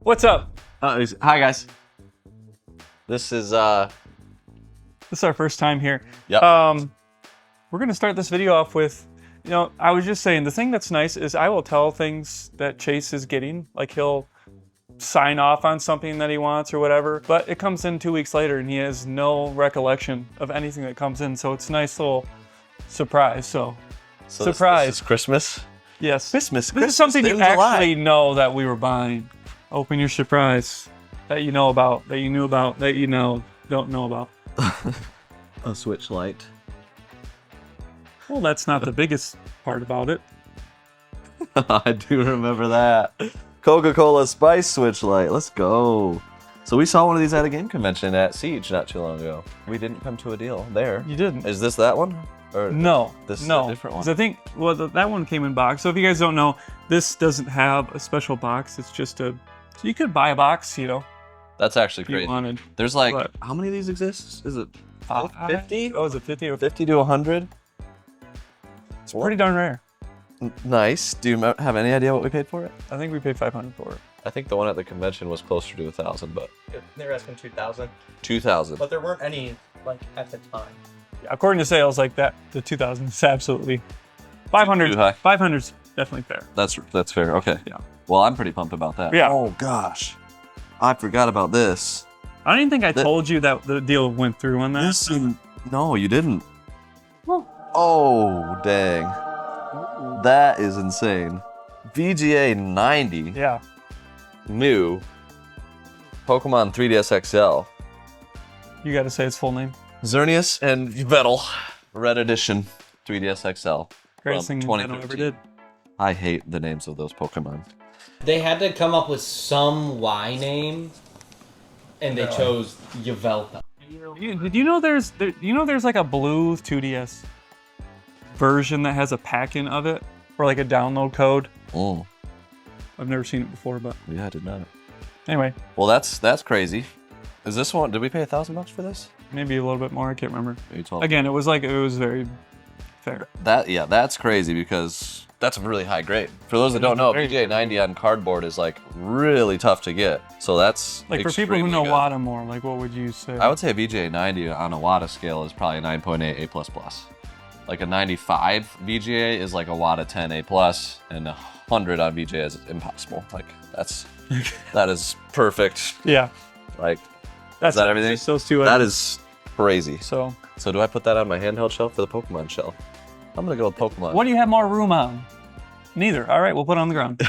What's up? Hi guys. This is This is our first time here. Yep. We're gonna start this video off with, I was just saying the thing that's nice is I will tell things that Chase is getting, like he'll sign off on something that he wants or whatever, but it comes in 2 weeks later and he has no recollection of anything that comes in, so it's a nice little surprise. So surprise. This is Christmas. Yes. Christmas. This is something you actually know that we were buying. Open your surprise that you know about, that you knew about, that you don't know about. A Switch Lite. Well, that's not the biggest part about it. I do remember that. Coca-Cola Spice Switch Lite. Let's go. So we saw one of these at a game convention at Siege not too long ago. We didn't come to a deal there. You didn't. Is this that one? Or no. This is no. a different one. 'Cause I think, that one came in box. So if you guys don't know, this doesn't have a special box. It's just so you could buy a box, That's actually if you crazy. wanted. There's like, But- how many of these exist? Is it 50? Oh, is it 50 or 50 to 100? It's pretty darn rare. Nice. Do you have any idea what we paid for it? I think we paid $500 for it. I think the one at the convention was closer to 1,000, but They were asking 2,000, 2,000. but there weren't any at the time. Yeah, according to sales, like that, the 2000 is absolutely 500. Too high. 500's definitely fair. That's fair. Okay. Yeah. Well, I'm pretty pumped about that. Yeah. Oh gosh, I forgot about this. I don't even think I told you that the deal went through on that. No, you didn't. Well. Oh dang, that is insane. VGA 90 Yeah. new Pokemon 3DS XL. You got to say its full name. Xerneas and Yveltal Red Edition 3DS XL. Greatest thing from Nintendo ever 2013. did. I hate the names of those Pokemon. They had to come up with some Y name, and they chose Yveltal. Did you know there's like a blue 2DS version that has a pack-in of it, or like a download code? Oh, I've never seen it before, but yeah, I did not. anyway, Well, that's crazy. Is this one? Did we pay $1,000 for this? maybe a little bit more. I can't remember. Maybe 12. Again, it was very fair. That's crazy because that's a really high grade. For those that don't know, Very VGA 90 on cardboard is like really tough to get. So that's Like for people who extremely know good. WADA more, like what would you say? I would say VGA 90 on a WADA scale is probably a 9.8 A++. Like a 95 VGA is like a WADA 10 A+, and 100 on VGA is impossible. Like that is perfect. Yeah, Like that's is that everything? Just those two. That is crazy. So. So do I put that on my handheld shelf or the Pokemon shelf? I'm gonna go with Pokemon. What do you have more room on? Neither. All right, we'll put it on the ground.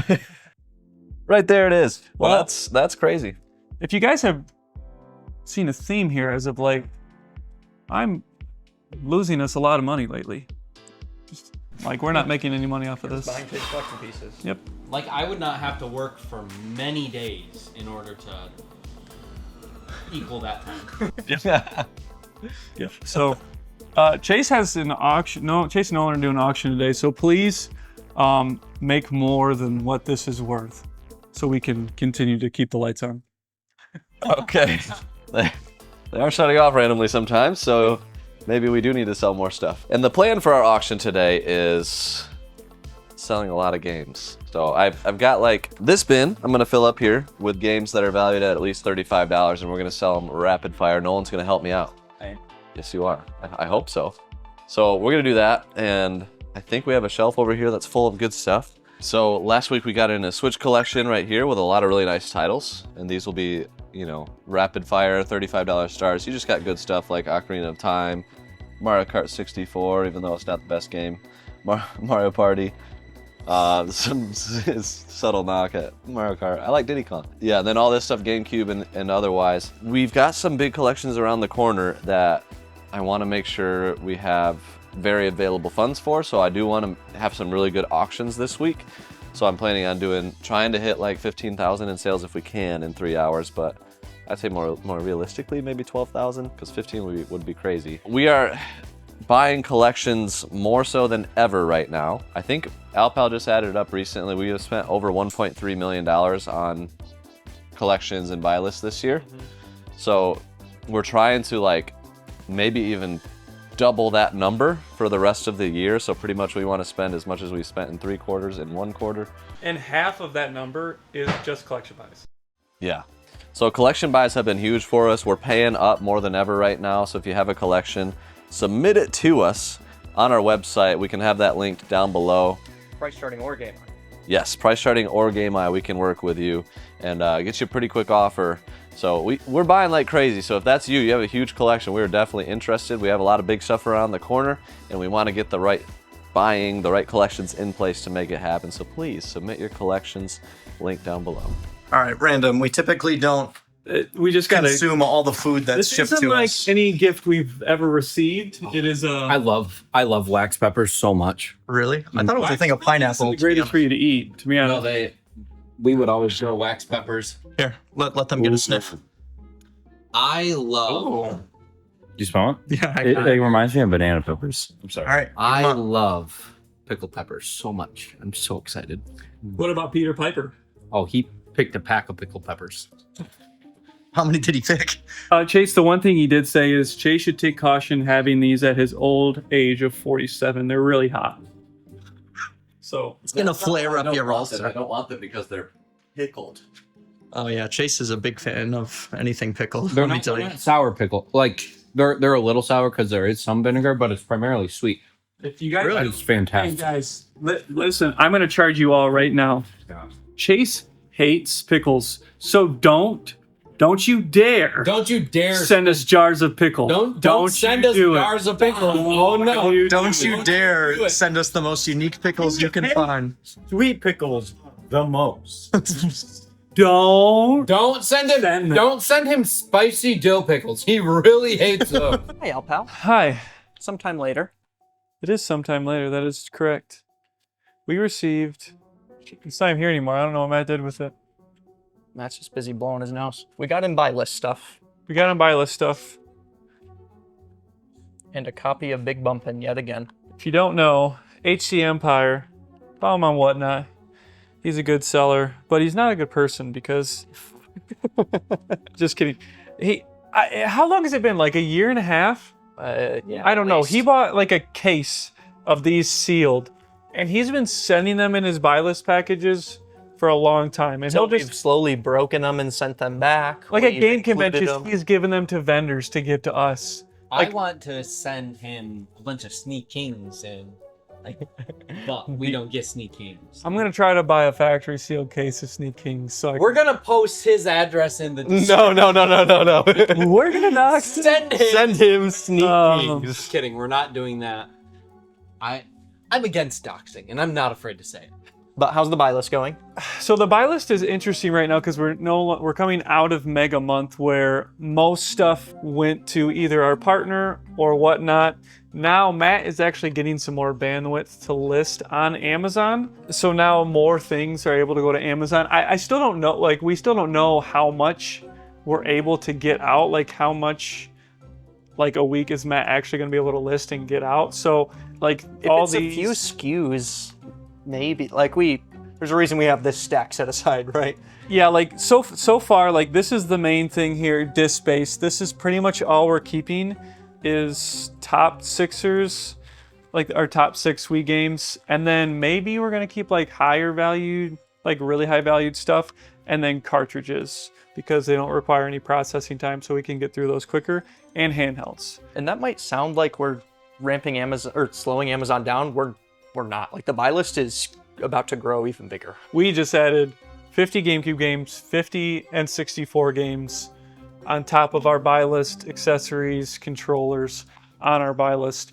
Right there it is. Well, Well- that's crazy. If you guys have seen a theme here as of like, I'm losing us a lot of money lately. Just, like we're not making any money off of this. Buying Chase collection pieces. Yep. Like, I would not have to work for many days in order to equal that time. Yeah. So, Chase has an auction. No, Chase and Nolan are doing an auction today. So please, make more than what this is worth, so we can continue to keep the lights on. Okay. They are shutting off randomly sometimes, so maybe we do need to sell more stuff. And the plan for our auction today is selling a lot of games. So I've got like this bin I'm gonna fill up here with games that are valued at least $35, and we're gonna sell them rapid fire. Nolan's gonna help me out. Right. Yes, you are. I hope so. So we're gonna do that, and I think we have a shelf over here that's full of good stuff. So last week we got in a Switch collection right here with a lot of really nice titles, and these will be, rapid fire $35 stars. You just got good stuff like Ocarina of Time, Mario Kart 64, even though it's not the best game, Mario Party. Some subtle knock at Mario Kart. I like Diddy Kong. Yeah, and then all this stuff, GameCube and otherwise. We've got some big collections around the corner that I want to make sure we have very available funds for. So I do want to have some really good auctions this week. So I'm planning on trying to hit like 15,000 in sales if we can in 3 hours, but I'd say more realistically, maybe 12,000, because 15 would be crazy. We are buying collections more so than ever right now. I think Alpal just added it up recently. We have spent over $1.3 million on collections and buy lists this year. So we're trying to maybe even double that number for the rest of the year. So pretty much we want to spend as much as we spent in 3 quarters in 1 quarter. And half of that number is just collection buys. Yeah. So collection buys have been huge for us. We're paying up more than ever right now. So if you have a collection, submit it to us on our website. We can have that linked down below. Price charting or game. Yes, price charting or Game Eye, we can work with you and get you a pretty quick offer. So we're buying like crazy. So if that's you, you have a huge collection, we're definitely interested. We have a lot of big stuff around the corner and we want to get the right collections in place to make it happen. So please submit your collections, link down below. All right, random. We typically don't We just gotta consume all the food that's This shipped isn't to like us. any gift we've ever received. It is I love wax peppers so much. Really? I thought it was a thing of pineapple. the greatest for you to eat. To be honest, We would always grow wax peppers. Here, let them get a sniff. I love. Do you smell it? Yeah, It reminds me of banana peppers. I'm sorry. All right. I come on. love pickled peppers so much. I'm so excited. what about Peter Piper? Oh, he picked a pack of pickled peppers. How many did he pick? Chase, the one thing he did say is Chase should take caution having these at his old age of 47. They're really hot. So It's gonna flare up your rolls. I don't want them because they're pickled. Oh yeah, Chase is a big fan of anything pickled. They're Let me not, tell they're you. not sour pickle. Like they're a little sour because there is some vinegar, but it's primarily sweet. if you guys, It's fantastic. hey guys, listen, I'm gonna charge you all right now. Chase hates pickles, so don't you dare Don't you dare send us jars of pickle. don't send you us do it. jars of pickle. Oh no! Don't you dare send us the most unique pickles you can find. Sweet pickles, the most. Don't send him. Send them. Don't send him spicy dill pickles. He really hates them. Hey, Al pal. Hi. Sometime later. It is sometime later. That is correct. We received. It's not even here anymore. I don't know what Matt did with it. Matt's just busy blowing his nose. We got in buy list stuff We got on buy list stuff. and a copy of Big Bumpin' yet again. If you don't know, HC Empire, follow him on Whatnot. He's a good seller, but he's not a good person because. Just kidding. How long has it been? Like a year and a half? Yeah. I don't at know. least. He bought like a case of these sealed, and he's been sending them in his buy list packages for a long time. And So he'll we've just, slowly broken them and sent them back. like at We've game included conventions, them. he's giving them to vendors to give to us. I want to send him a bunch of Sneak Kings and but we don't get Sneak Kings. I'm gonna try to buy a factory sealed case of Sneak Kings. So We're gonna post his address in the No. we're gonna knock. Send him. Send him sneak Um, peeks. Just kidding. We're not doing that. I'm against doxing, and I'm not afraid to say it. But how's the buy list going? So the buy list is interesting right now because we're coming out of Mega Month where most stuff went to either our partner or Whatnot. Now Matt is actually getting some more bandwidth to list on Amazon. So now more things are able to go to Amazon. I still don't know, like we still don't know how much we're able to get out, like how much like a week is Matt actually going to be able to list and get out. So like If all it's these a few SKUs, maybe. Like there's a reason we have this stack set aside, right? Yeah, like so far, like this is the main thing here, disk space. This is pretty much all we're keeping is top sixers, like our top 6 Wii games. And then maybe we're gonna keep like higher valued, like really high valued stuff, and then cartridges because they don't require any processing time, so we can get through those quicker, and handhelds. And that might sound like we're ramping Amazon or slowing Amazon down. We're not. Like the buy list is about to grow even bigger. We just added 50 GameCube games, 50 N64 games on top of our buy list, accessories, controllers on our buy list.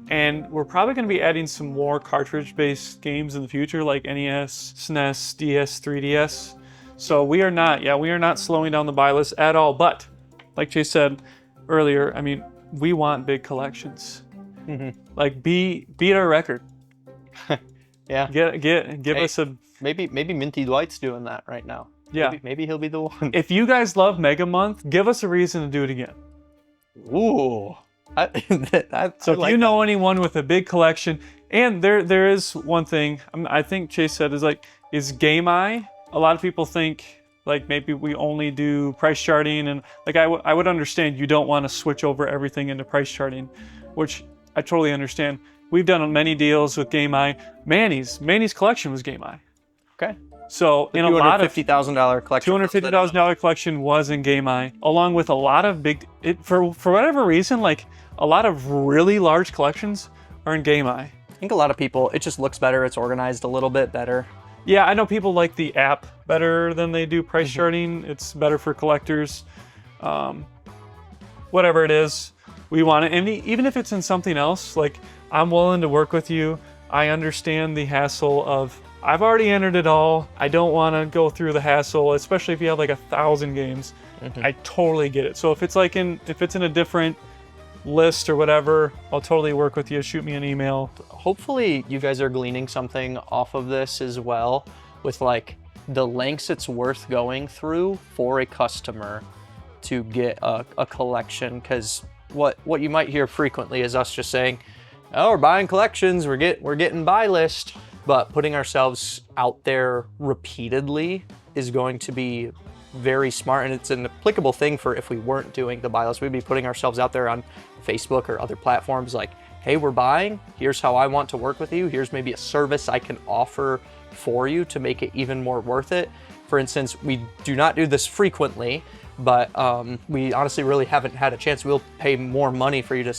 And we're probably going to be adding some more cartridge-based games in the future, like NES, SNES, DS, 3DS. So we are not slowing down the buy list at all. But like Chase said earlier, I mean, we want big collections. Like beat our record. Yeah. Give us a. Maybe Minty Dwight's doing that right now. Yeah. Maybe he'll be the one. If you guys love Mega Month, give us a reason to do it again. Ooh. So if you know anyone with a big collection, and there is one thing I think Chase said is Game Eye. A lot of people think like maybe we only do price charting, and like I would understand you don't want to switch over everything into price charting, which I totally understand. We've done many deals with Game Eye. Manny's collection was Game Eye. Okay. So in a lot of $250,000 collection. $250,000 collection was in Game Eye, along with a lot of for whatever reason, like a lot of really large collections are in Game Eye. I think a lot of people, it just looks better. It's organized a little bit better. Yeah, I know people like the app better than they do price charting. It's better for collectors. Whatever it is, we want it. And even if it's in something else, like I'm willing to work with you. I understand the hassle of, I've already entered it all. I don't want to go through the hassle, especially if you have like 1,000 games. I totally get it. So if it's in a different list or whatever, I'll totally work with you. Shoot me an email. Hopefully you guys are gleaning something off of this as well, with like the lengths it's worth going through for a customer to get a collection. Because what you might hear frequently is us just saying, oh, we're buying collections, we're getting buy list, but putting ourselves out there repeatedly is going to be very smart, and it's an applicable thing for if we weren't doing the buy list. We'd be putting ourselves out there on Facebook or other platforms like, hey, we're buying, here's how I want to work with you, here's maybe a service I can offer for you to make it even more worth it. For instance, we do not do this frequently, but we honestly really haven't had a chance. We'll pay more money for you to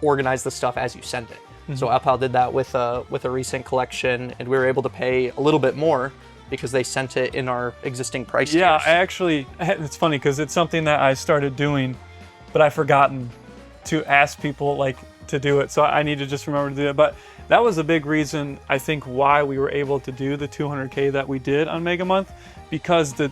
organize the stuff as you send it. So Alpal did that with a recent collection, and we were able to pay a little bit more because they sent it in our existing price Yeah, tiers. it's funny because it's something that I started doing, but I've forgotten to ask people like to do it. So I need to just remember to do it. But that was a big reason, I think, why we were able to do the 200K that we did on Mega Month, because the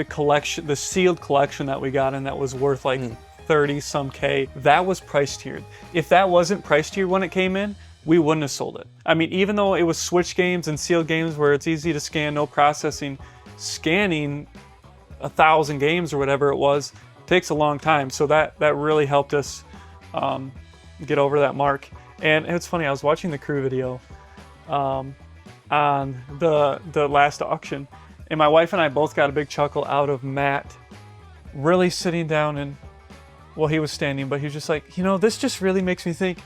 collection, the sealed collection that we got, and that was worth like 30 some K, that was price tiered. If that wasn't price tiered when it came in, we wouldn't have sold it. I mean, even though it was Switch games and sealed games where it's easy to scan, no processing, scanning 1,000 games or whatever it was takes a long time. So that really helped us get over that mark. And it's funny, I was watching the crew video on the last auction, and my wife and I both got a big chuckle out of Matt really sitting down and, well, he was standing, but he was just like, this just really makes me think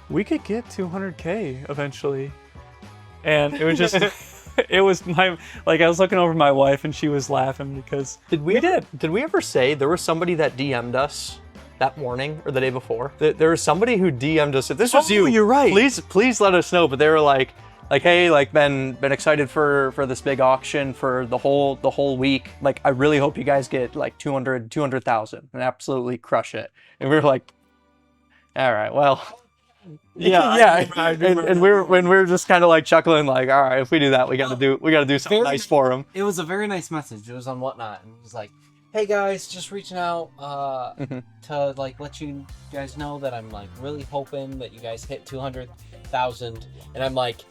we could get 200K eventually. And it was just, it was I was looking over my wife and she was laughing because Did we ever say there was somebody that DM'd us that morning or the day before? There was somebody who DM'd us. If this was you, you're right. Please let us know. But they were like, hey, like been excited for this big auction for the whole week. Like, I really hope you guys get like 200,000 and absolutely crush it. And we were like, all right, well. Yeah. And we were just kind of like chuckling, like, all right, if we do that, we got to do something nice for them. It was a very nice message. It was on Whatnot, and it was like, hey guys, just reaching out to like let you guys know that I'm like really hoping that you guys hit 200,000. And I'm like,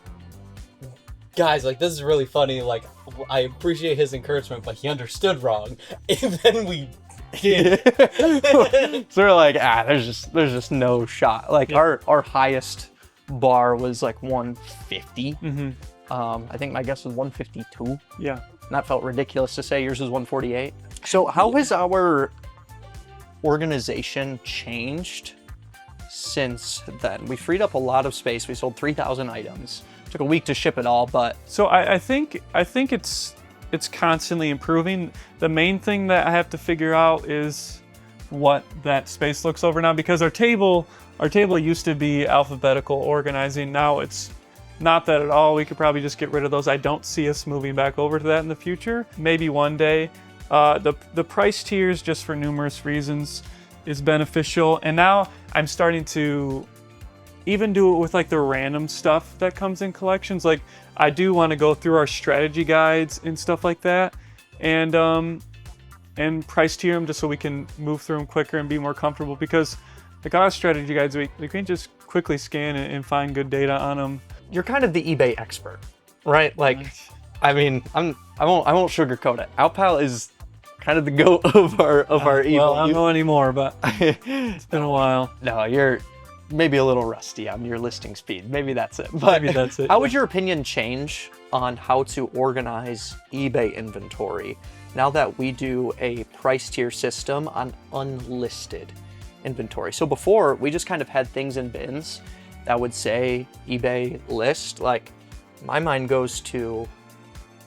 guys, like, this is really funny. Like, I appreciate his encouragement, but he understood wrong. And then we did. So we're like, there's just no shot. Like, our highest bar was like 150. I think my guess was 152. Yeah. And that felt ridiculous to say. Yours was 148. So how has our organization changed since then? We freed up a lot of space. We sold 3,000 items. Took a week to ship it all, but so I think it's constantly improving. The main thing that I have to figure out is what that space looks over now, because our table used to be alphabetical organizing. Now it's not that at all. We could probably just get rid of those. I don't see us moving back over to that in the future. Maybe one day. The price tiers, just for numerous reasons, is beneficial. And now I'm starting to even do it with like the random stuff that comes in collections. Like, I do want to go through our strategy guides and stuff like that, and price tier them just so we can move through them quicker and be more comfortable. Because like our strategy guides, we can just quickly scan and find good data on them. You're kind of the eBay expert, right? Like, I mean, I won't sugarcoat it. Alpal is kind of the goat of our eBay. Well, I don't know anymore, but it's been a while. No, you're maybe a little rusty on your listing speed. Maybe that's it. But maybe that's it. How would your opinion change on how to organize eBay inventory now that we do a price tier system on unlisted inventory? So before, we just kind of had things in bins that would say eBay list. Like, my mind goes to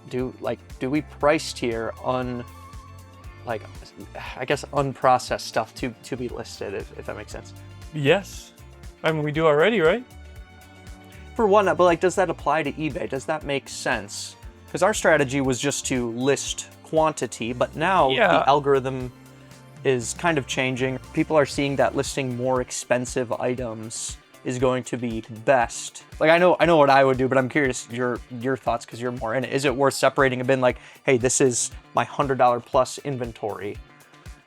do we price tier I guess unprocessed stuff to be listed, if that makes sense? Yes. I mean, we do already, right? For one, but like, does that apply to eBay? Does that make sense? Because our strategy was just to list quantity, but now the algorithm is kind of changing. People are seeing that listing more expensive items is going to be best. Like, I know what I would do, but I'm curious your thoughts because you're more in it. Is it worth separating a bin like, hey, this is my $100 plus inventory?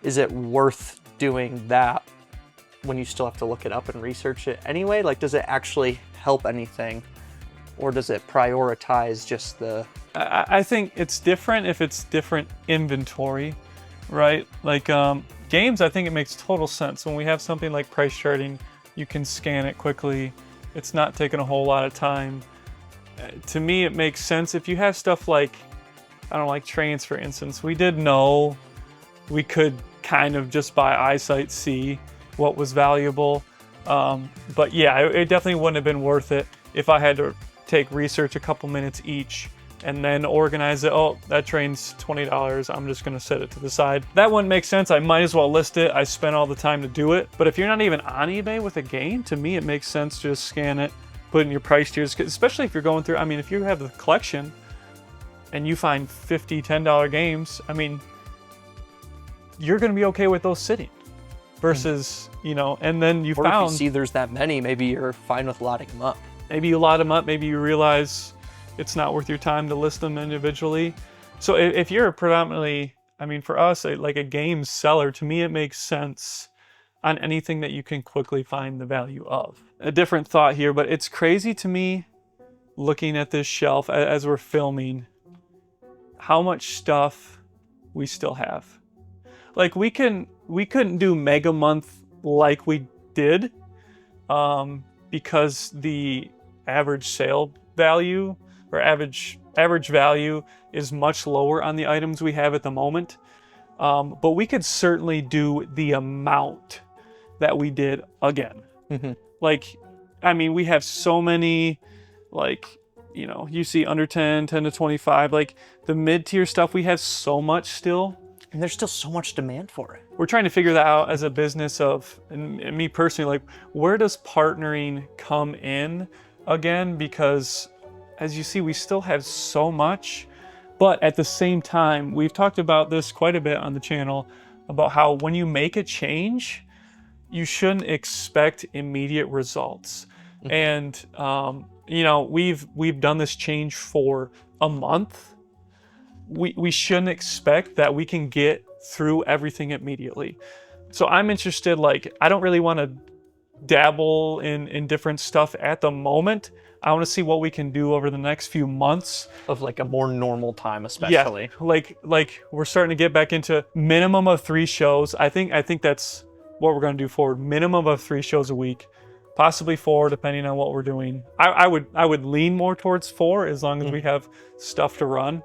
Is it worth doing that when you still have to look it up and research it anyway? Like, does it actually help anything? Or does it prioritize just the... I think it's different if it's different inventory, right? Like games, I think it makes total sense. When we have something like price charting, you can scan it quickly. It's not taking a whole lot of time. To me, it makes sense. If you have stuff like, I don't know, like trains, for instance, we did know we could kind of just by eyesight see what was valuable. But yeah, it definitely wouldn't have been worth it if I had to take research a couple minutes each and then organize it. Oh, that train's $20. I'm just gonna set it to the side. That wouldn't make sense. I might as well list it. I spent all the time to do it. But if you're not even on eBay with a game, to me, it makes sense to just scan it, put it in your price tiers, especially if you're going through, I mean, if you have the collection and you find $50, $10 games, I mean, you're gonna be okay with those sitting versus, you know, and then you or found... if you see there's that many, maybe you're fine with lotting them up. Maybe you lot them up, maybe you realize it's not worth your time to list them individually. So if you're predominantly, I mean, for us, like a game seller, to me, it makes sense on anything that you can quickly find the value of. A different thought here, but it's crazy to me looking at this shelf as we're filming, how much stuff we still have. Like we couldn't do Mega Month like we did because the average sale value or average value is much lower on the items we have at the moment. But we could certainly do the amount that we did again. Mm-hmm. Like, I mean, we have so many, like, you know, you see under 10 to 25, like the mid-tier stuff, we have so much still. And there's still so much demand for it. We're trying to figure that out as a business of, and me personally, like, where does partnering come in again? Because as you see, we still have so much, but at the same time, we've talked about this quite a bit on the channel about how when you make a change, you shouldn't expect immediate results. Mm-hmm. And, you know, we've done this change for a month. We shouldn't expect that we can get through everything immediately. So I'm interested, like, I don't really want to dabble in different stuff at the moment. I want to see what we can do over the next few months. Of like a more normal time, especially. Yeah, like we're starting to get back into minimum of 3 shows. I think that's what we're going to do forward. Minimum of 3 shows a week, possibly 4, depending on what we're doing. I would lean more towards 4 as long as we have stuff to run.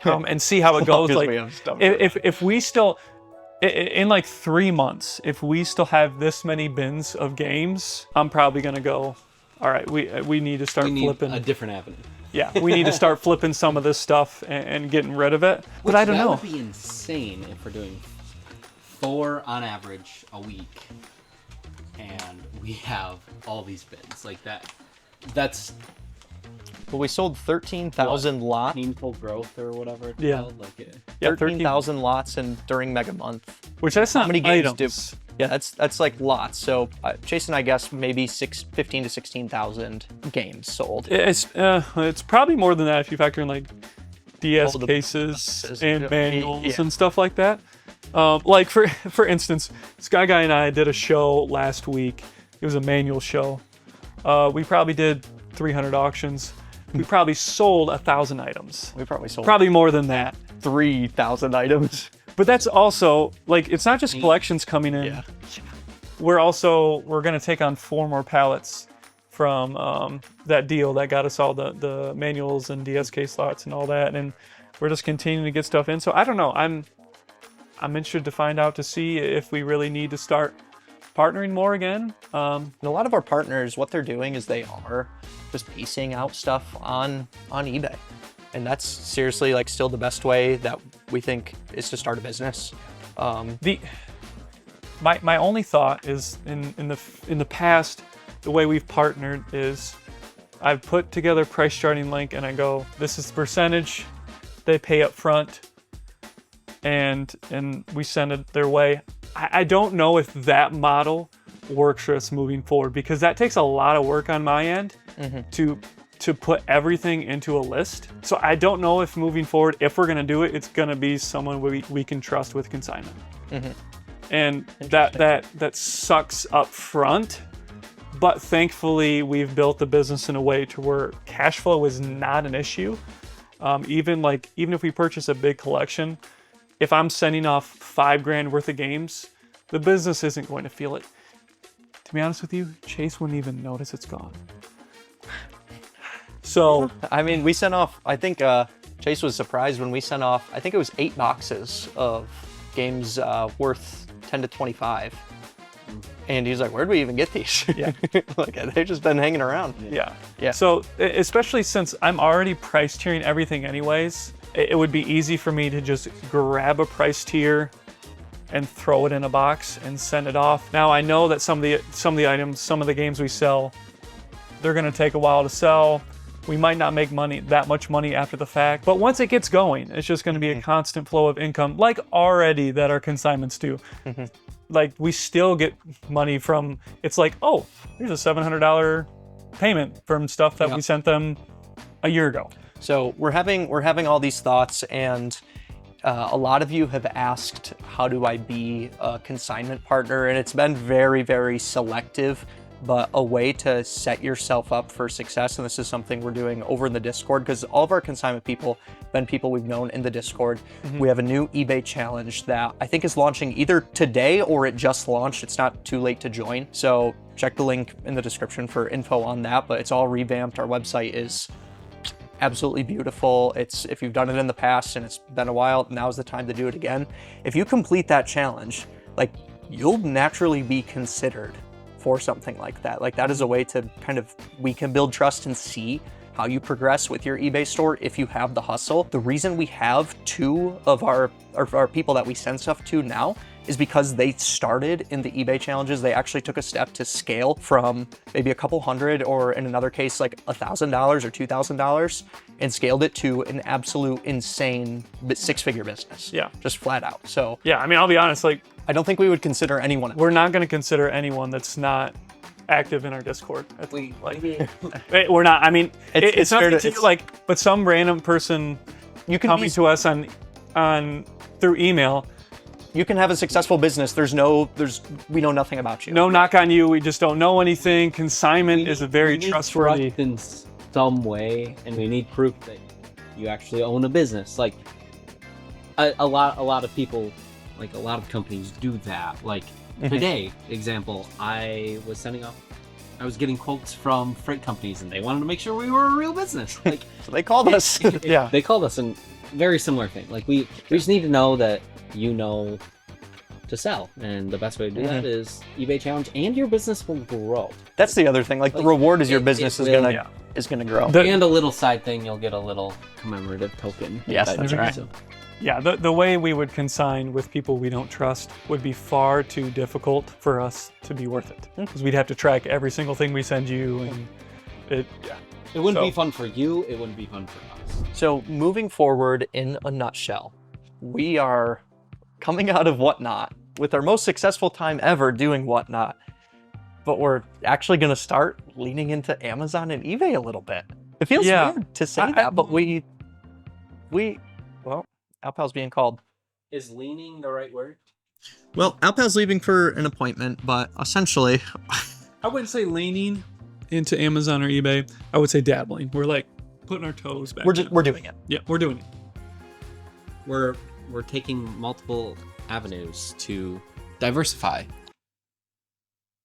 And see how it goes. Like, if we still, in like 3 months, if we still have this many bins of games, I'm probably gonna go, all right, we need to start flipping a different avenue. Yeah, we need to start flipping some of this stuff and getting rid of it. But I don't know. That would be insane if we're doing 4 on average a week, and we have all these bins like that. That's. Well, we sold 13,000 lots. Painful growth or whatever it's Yeah. called. Like it. Yeah, 13,000 lots during Mega Month. Which that's not How many games items. Yeah, that's like lots. So Chase and I guess maybe 15 to 16,000 games sold. It's probably more than that if you factor in like DS cases and yeah. manuals and stuff like that. Like for instance, Sky Guy and I did a show last week. It was a manual show. We probably did 300 auctions. We probably sold 1,000 items. We probably sold more than that. 3,000 items. But that's also, like, it's not just collections coming in. Yeah. We're gonna take on 4 more pallets from that deal that got us all the manuals and DSK slots and all that, and we're just continuing to get stuff in. So I don't know. I'm interested to find out to see if we really need to start partnering more again. And a lot of our partners, what they're doing is they are just piecing out stuff on eBay. And that's seriously like still the best way that we think is to start a business. My only thought is in the past, the way we've partnered is I've put together a price charting link and I go, this is the percentage they pay up front, and we send it their way. I don't know if that model works for us moving forward, because that takes a lot of work on my end to put everything into a list. So I don't know if moving forward, if we're gonna do it, it's gonna be someone we can trust with consignment. And that sucks up front, but thankfully we've built the business in a way to where cash flow is not an issue. Even if we purchase a big collection, if I'm sending off $5,000 worth of games, the business isn't going to feel it. To be honest with you, Chase wouldn't even notice it's gone. So I mean, we sent off, I think Chase was surprised when we sent off, I think it was 8 boxes of games worth 10 to 25. And he's like, where'd we even get these? Yeah. Like, they've just been hanging around. Yeah. So especially since I'm already price tiering everything anyways, it would be easy for me to just grab a price tier and throw it in a box and send it off. Now I know that some of the items, some of the games we sell, they're gonna take a while to sell. We might not make that much money after the fact, but once it gets going, it's just gonna be a constant flow of income, like already that our consignments do. Like, we still get money from, it's like, oh, here's a $700 payment from stuff that we sent them a year ago. So we're having all these thoughts, and a lot of you have asked, how do I be a consignment partner? And it's been very, very selective, but a way to set yourself up for success. And this is something we're doing over in the Discord, because all of our consignment people have been people we've known in the Discord. We have a new eBay challenge that I think is launching either today or it just launched. It's not too late to join. So check the link in the description for info on that, but it's all revamped. Our website is absolutely beautiful. If you've done it in the past and it's been a while, now's the time to do it again. If you complete that challenge, like, you'll naturally be considered for something like that. Like, that is a way to we can build trust and see how you progress with your eBay store if you have the hustle. The reason we have 2 of our people that we send stuff to now is because they started in the eBay challenges. They actually took a step to scale from maybe a couple hundred, or in another case, like $1,000 or $2,000, and scaled it to an absolute insane 6-figure business. Yeah. Just flat out. So yeah, I mean, I'll be honest, like, I don't think we would consider anyone. we're not going to consider anyone that's not active in our Discord. We're not. I mean, it's not to you, like, but some random person You can coming to us on through email. You can have a successful business. We know nothing about you. No knock on you. We just don't know anything. Consignment is a very trustworthy. Trust in some way, and we need proof that you actually own a business. Like, a lot of people, like, a lot of companies do that. Like, today, example, I was getting quotes from freight companies, and they wanted to make sure we were a real business. Like, So they called us. Yeah. they called us, and very similar thing. Like, we just need to know that you know to sell, and the best way to do that is eBay challenge, and your business will grow. That's the other thing. Like, the reward is your business is gonna grow. And a little side thing, you'll get a little commemorative token. Yes, that's right. So, Yeah, the way we would consign with people we don't trust would be far too difficult for us to be worth it, because we'd have to track every single thing we send you, and it wouldn't be fun for you. It wouldn't be fun for us. So moving forward, in a nutshell, we are coming out of Whatnot with our most successful time ever doing Whatnot, but we're actually going to start leaning into Amazon and eBay a little bit. It feels weird to say that, but well, Alpal's being called. Is leaning the right word? Well, Alpal's leaving for an appointment, but essentially, I wouldn't say leaning into Amazon or eBay. I would say dabbling. We're like putting our toes back. we're doing it. Yeah, we're doing it. We're taking multiple avenues to diversify